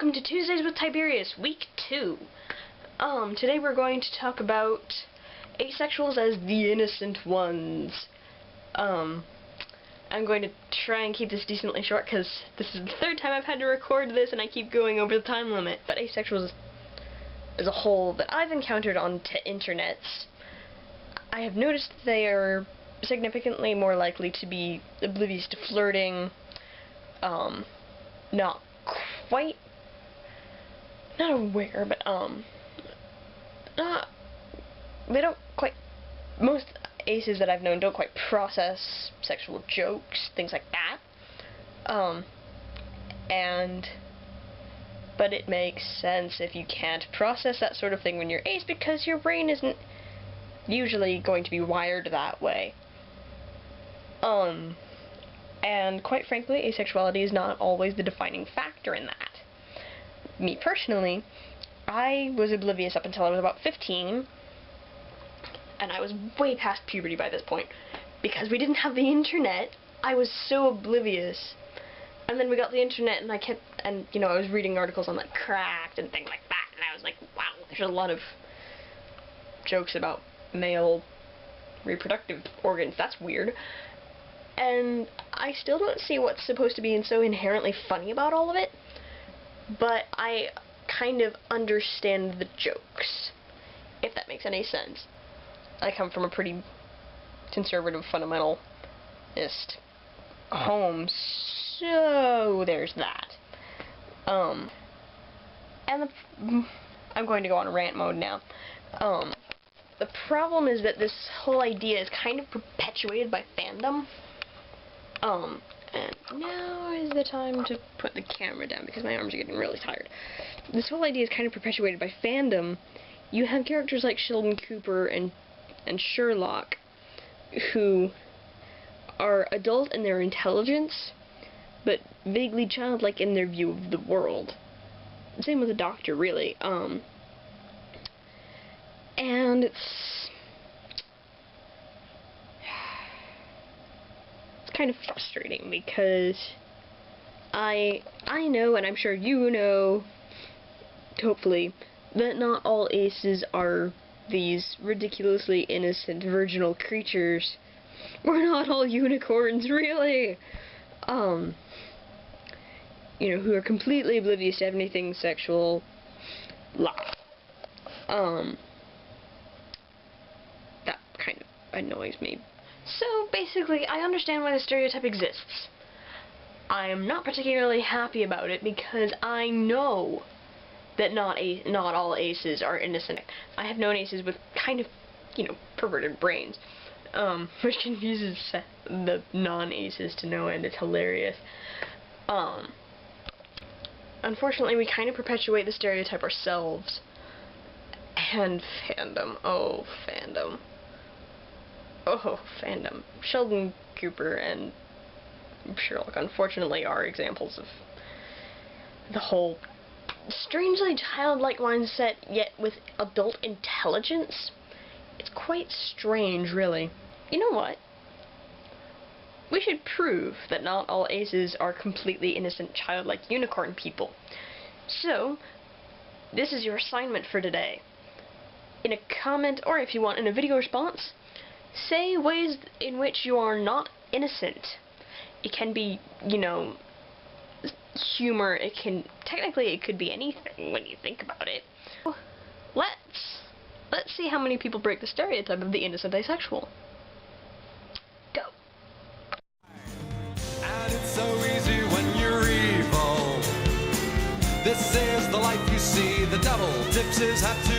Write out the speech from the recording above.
welcome to Tuesdays with Tiberius, week 2. Today we're going to talk about asexuals as the innocent ones. I'm going to try and keep this decently short because this is the third time I've had to record this and I keep going over the time limit. But asexuals as a whole that I've encountered on internets, I have noticed that they are significantly more likely to be oblivious to flirting, not aware, but they don't quite, most aces that I've known don't quite process sexual jokes, things like that, but it makes sense if you can't process that sort of thing when you're ace, because your brain isn't usually going to be wired that way. And quite frankly, asexuality is not always the defining factor in that. Me personally, I was oblivious up until I was about 15, and I was way past puberty by this point. Because we didn't have the internet, I was so oblivious. And then we got the internet, and I was reading articles on, like, Cracked and things like that, and I was like, wow, there's a lot of jokes about male reproductive organs, that's weird. And I still don't see what's supposed to be so inherently funny about all of it, but I kind of understand the jokes, if that makes any sense. I come from a pretty conservative, fundamentalist home, so there's that. I'm going to go on rant mode now. The problem is that this whole idea is kind of perpetuated by fandom. And now is the time to put the camera down because my arms are getting really tired. This whole idea is kind of perpetuated by fandom. You have characters like Sheldon Cooper and Sherlock who are adult in their intelligence, but vaguely childlike in their view of the world. Same with the Doctor, really. And it's kind of frustrating because I know, and I'm sure you know, hopefully, that not all aces are these ridiculously innocent virginal creatures. We're not all unicorns, really. Who are completely oblivious to anything sexual. That kind of annoys me. So, basically, I understand why the stereotype exists. I am not particularly happy about it because I know that not all aces are innocent. I have known aces with kind of, perverted brains, which confuses the non-aces to no end. It's hilarious. Unfortunately, we kind of perpetuate the stereotype ourselves. And fandom. Oh, fandom. Oh, fandom. Sheldon Cooper and Sherlock, unfortunately, are examples of the whole strangely childlike mindset, yet with adult intelligence. It's quite strange, really. You know what? We should prove that not all aces are completely innocent, childlike unicorn people. So, this is your assignment for today. In a comment, or if you want in a video response, say ways in which you are not innocent. It can be, humor. Technically it could be anything when you think about it. Let's see how many people break the stereotype of the innocent asexual. Go. And it's so easy when you're evil. This is the life you see. The devil tips his hat to